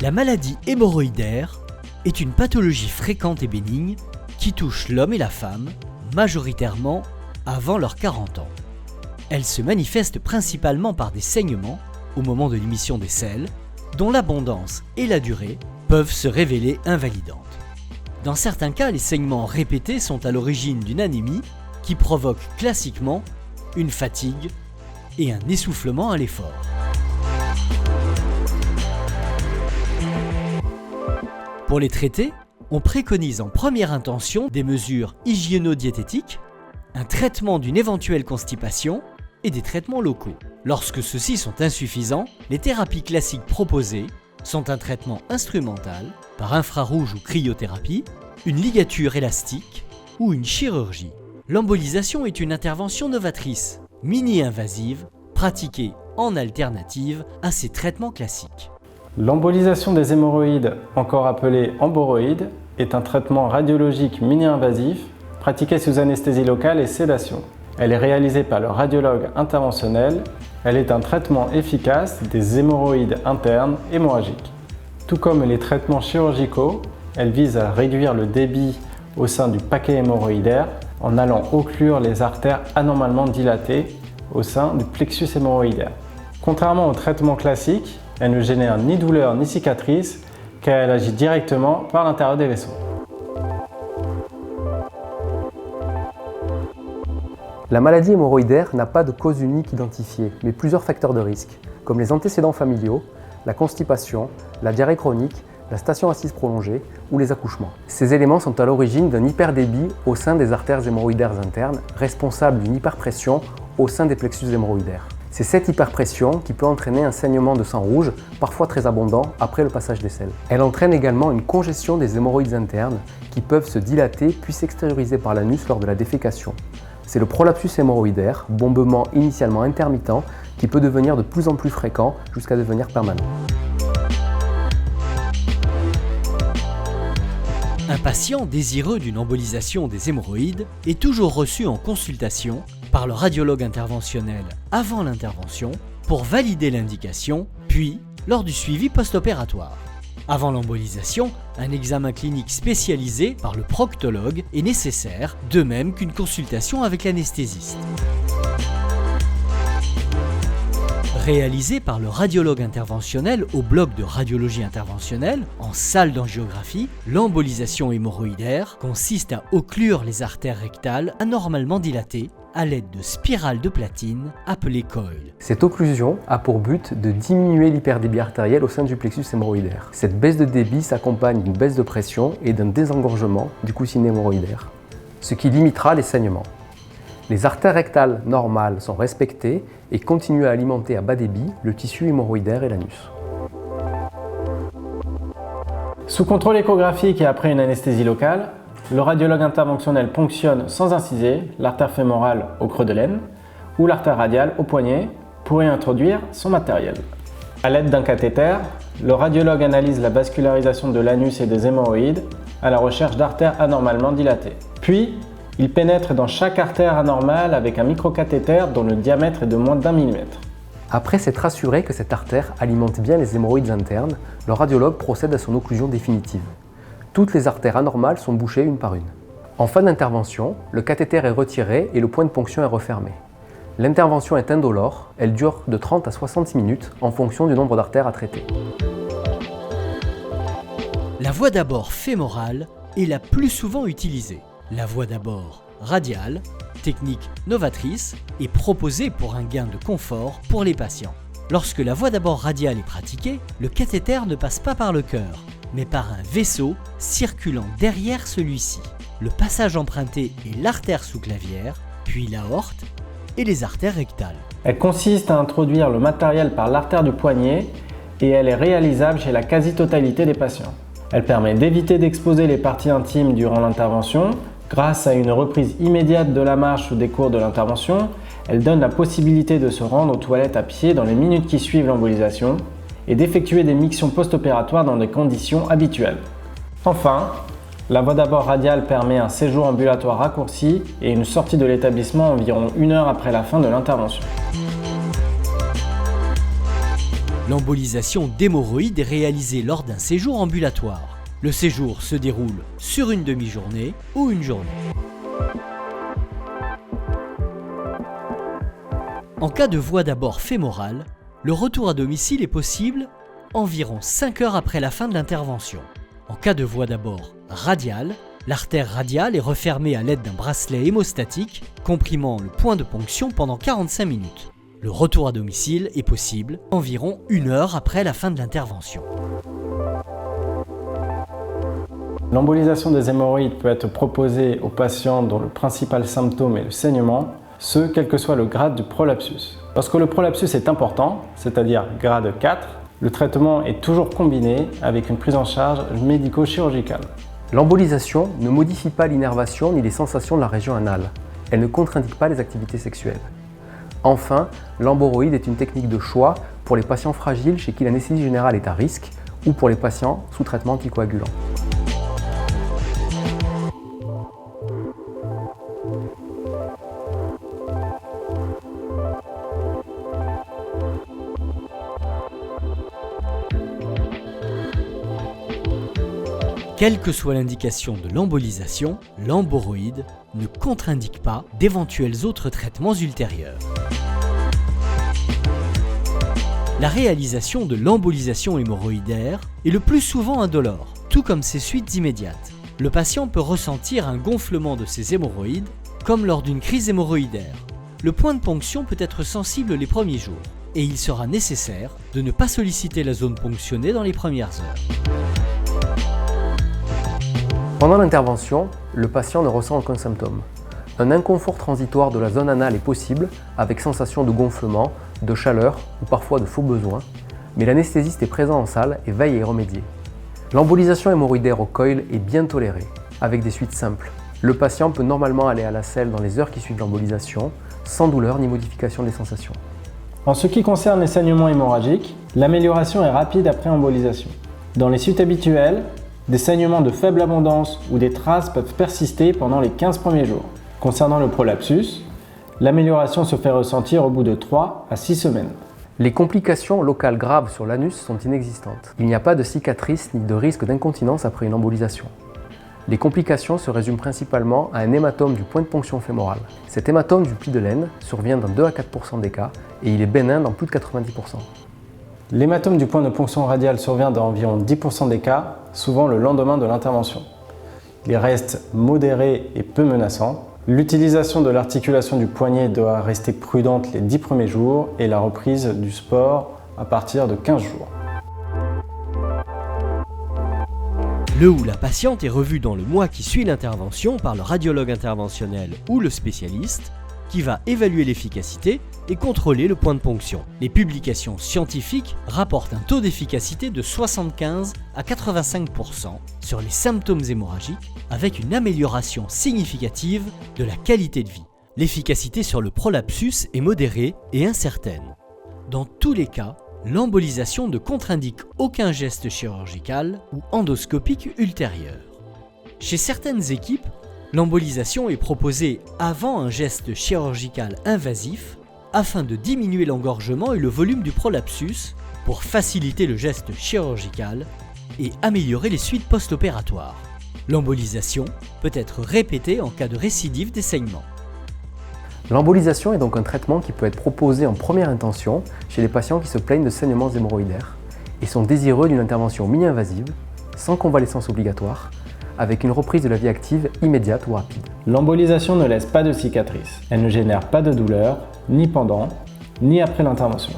La maladie hémorroïdaire est une pathologie fréquente et bénigne qui touche l'homme et la femme, majoritairement avant leurs 40 ans. Elle se manifeste principalement par des saignements au moment de l'émission des selles, dont l'abondance et la durée peuvent se révéler invalidantes. Dans certains cas, les saignements répétés sont à l'origine d'une anémie qui provoque classiquement une fatigue et un essoufflement à l'effort. Pour les traiter, on préconise en première intention des mesures hygiéno-diététiques, un traitement d'une éventuelle constipation et des traitements locaux. Lorsque ceux-ci sont insuffisants, les thérapies classiques proposées sont un traitement instrumental par infrarouge ou cryothérapie, une ligature élastique ou une chirurgie. L'embolisation est une intervention novatrice, mini-invasive, pratiquée en alternative à ces traitements classiques. L'embolisation des hémorroïdes, encore appelée emboroïde, est un traitement radiologique mini-invasif pratiqué sous anesthésie locale et sédation. Elle est réalisée par le radiologue interventionnel. Elle est un traitement efficace des hémorroïdes internes hémorragiques. Tout comme les traitements chirurgicaux, elle vise à réduire le débit au sein du paquet hémorroïdaire en allant occlure les artères anormalement dilatées au sein du plexus hémorroïdaire. Contrairement au traitement classique, elle ne génère ni douleur ni cicatrice car elle agit directement par l'intérieur des vaisseaux. La maladie hémorroïdaire n'a pas de cause unique identifiée, mais plusieurs facteurs de risque, comme les antécédents familiaux, la constipation, la diarrhée chronique, la station assise prolongée ou les accouchements. Ces éléments sont à l'origine d'un hyperdébit au sein des artères hémorroïdaires internes, responsable d'une hyperpression au sein des plexus hémorroïdaires. C'est cette hyperpression qui peut entraîner un saignement de sang rouge, parfois très abondant, après le passage des selles. Elle entraîne également une congestion des hémorroïdes internes qui peuvent se dilater puis s'extérioriser par l'anus lors de la défécation. C'est le prolapsus hémorroïdaire, bombement initialement intermittent, qui peut devenir de plus en plus fréquent jusqu'à devenir permanent. Un patient désireux d'une embolisation des hémorroïdes est toujours reçu en consultation par le radiologue interventionnel avant l'intervention pour valider l'indication, puis lors du suivi post-opératoire. Avant l'embolisation, un examen clinique spécialisé par le proctologue est nécessaire, de même qu'une consultation avec l'anesthésiste. Réalisé par le radiologue interventionnel au bloc de radiologie interventionnelle, en salle d'angiographie, l'embolisation hémorroïdaire consiste à occlure les artères rectales anormalement dilatées à l'aide de spirales de platine appelées coils. Cette occlusion a pour but de diminuer l'hyperdébit artériel au sein du plexus hémorroïdaire. Cette baisse de débit s'accompagne d'une baisse de pression et d'un désengorgement du coussinet hémorroïdaire, ce qui limitera les saignements. Les artères rectales normales sont respectées et continuent à alimenter à bas débit le tissu hémorroïdaire et l'anus. Sous contrôle échographique et après une anesthésie locale, le radiologue interventionnel ponctionne sans inciser l'artère fémorale au creux de l'aine ou l'artère radiale au poignet pour y introduire son matériel. À l'aide d'un cathéter, le radiologue analyse la vascularisation de l'anus et des hémorroïdes à la recherche d'artères anormalement dilatées. Puis, il pénètre dans chaque artère anormale avec un microcathéter dont le diamètre est de moins d'1 mm. Après s'être assuré que cette artère alimente bien les hémorroïdes internes, le radiologue procède à son occlusion définitive. Toutes les artères anormales sont bouchées une par une. En fin d'intervention, le cathéter est retiré et le point de ponction est refermé. L'intervention est indolore, elle dure de 30 à 60 minutes en fonction du nombre d'artères à traiter. La voie d'abord fémorale est la plus souvent utilisée. La voie d'abord radiale, technique novatrice, est proposée pour un gain de confort pour les patients. Lorsque la voie d'abord radiale est pratiquée, le cathéter ne passe pas par le cœur, mais par un vaisseau circulant derrière celui-ci. Le passage emprunté est l'artère sous-clavière, puis l'aorte et les artères rectales. Elle consiste à introduire le matériel par l'artère du poignet et elle est réalisable chez la quasi-totalité des patients. Elle permet d'éviter d'exposer les parties intimes durant l'intervention. Grâce à une reprise immédiate de la marche ou des cours de l'intervention, elle donne la possibilité de se rendre aux toilettes à pied dans les minutes qui suivent l'embolisation et d'effectuer des mictions post-opératoires dans des conditions habituelles. Enfin, la voie d'abord radiale permet un séjour ambulatoire raccourci et une sortie de l'établissement environ 1 heure après la fin de l'intervention. L'embolisation d'hémorroïdes est réalisée lors d'un séjour ambulatoire. Le séjour se déroule sur une demi-journée ou une journée. En cas de voie d'abord fémorale, le retour à domicile est possible environ 5 heures après la fin de l'intervention. En cas de voie d'abord radiale, l'artère radiale est refermée à l'aide d'un bracelet hémostatique comprimant le point de ponction pendant 45 minutes. Le retour à domicile est possible environ 1 heure après la fin de l'intervention. L'embolisation des hémorroïdes peut être proposée aux patients dont le principal symptôme est le saignement, ce quel que soit le grade du prolapsus. Lorsque le prolapsus est important, c'est-à-dire grade 4, le traitement est toujours combiné avec une prise en charge médico-chirurgicale. L'embolisation ne modifie pas l'innervation ni les sensations de la région anale. Elle ne contre-indique pas les activités sexuelles. Enfin, l'emboroïde est une technique de choix pour les patients fragiles chez qui l'anesthésie générale est à risque ou pour les patients sous traitement anticoagulant. Quelle que soit l'indication de l'embolisation, l'emboroïde ne contre-indique pas d'éventuels autres traitements ultérieurs. La réalisation de l'embolisation hémorroïdaire est le plus souvent indolore, tout comme ses suites immédiates. Le patient peut ressentir un gonflement de ses hémorroïdes, comme lors d'une crise hémorroïdaire. Le point de ponction peut être sensible les premiers jours, et il sera nécessaire de ne pas solliciter la zone ponctionnée dans les premières heures. Pendant l'intervention, le patient ne ressent aucun symptôme. Un inconfort transitoire de la zone anale est possible avec sensation de gonflement, de chaleur ou parfois de faux besoins, mais l'anesthésiste est présent en salle et veille à y remédier. L'embolisation hémorroïdaire au coil est bien tolérée, avec des suites simples. Le patient peut normalement aller à la selle dans les heures qui suivent l'embolisation, sans douleur ni modification des sensations. En ce qui concerne les saignements hémorragiques, l'amélioration est rapide après embolisation. Dans les suites habituelles, des saignements de faible abondance ou des traces peuvent persister pendant les 15 premiers jours. Concernant le prolapsus, l'amélioration se fait ressentir au bout de 3 à 6 semaines. Les complications locales graves sur l'anus sont inexistantes. Il n'y a pas de cicatrice ni de risque d'incontinence après une embolisation. Les complications se résument principalement à un hématome du point de ponction fémoral. Cet hématome du pli de laine survient dans 2 à 4% des cas et il est bénin dans plus de 90%. L'hématome du point de ponction radial survient dans environ 10% des cas, souvent le lendemain de l'intervention. Il reste modéré et peu menaçant. L'utilisation de l'articulation du poignet doit rester prudente les 10 premiers jours et la reprise du sport à partir de 15 jours. Le ou la patiente est revue dans le mois qui suit l'intervention par le radiologue interventionnel ou le spécialiste qui va évaluer l'efficacité et contrôler le point de ponction. Les publications scientifiques rapportent un taux d'efficacité de 75 à 85% sur les symptômes hémorragiques avec une amélioration significative de la qualité de vie. L'efficacité sur le prolapsus est modérée et incertaine. Dans tous les cas, l'embolisation ne contre-indique aucun geste chirurgical ou endoscopique ultérieur. Chez certaines équipes, l'embolisation est proposée avant un geste chirurgical invasif afin de diminuer l'engorgement et le volume du prolapsus pour faciliter le geste chirurgical et améliorer les suites post-opératoires. L'embolisation peut être répétée en cas de récidive des saignements. L'embolisation est donc un traitement qui peut être proposé en première intention chez les patients qui se plaignent de saignements hémorroïdaires et sont désireux d'une intervention mini-invasive, sans convalescence obligatoire, avec une reprise de la vie active immédiate ou rapide. L'embolisation ne laisse pas de cicatrice. Elle ne génère pas de douleur, ni pendant, ni après l'intervention.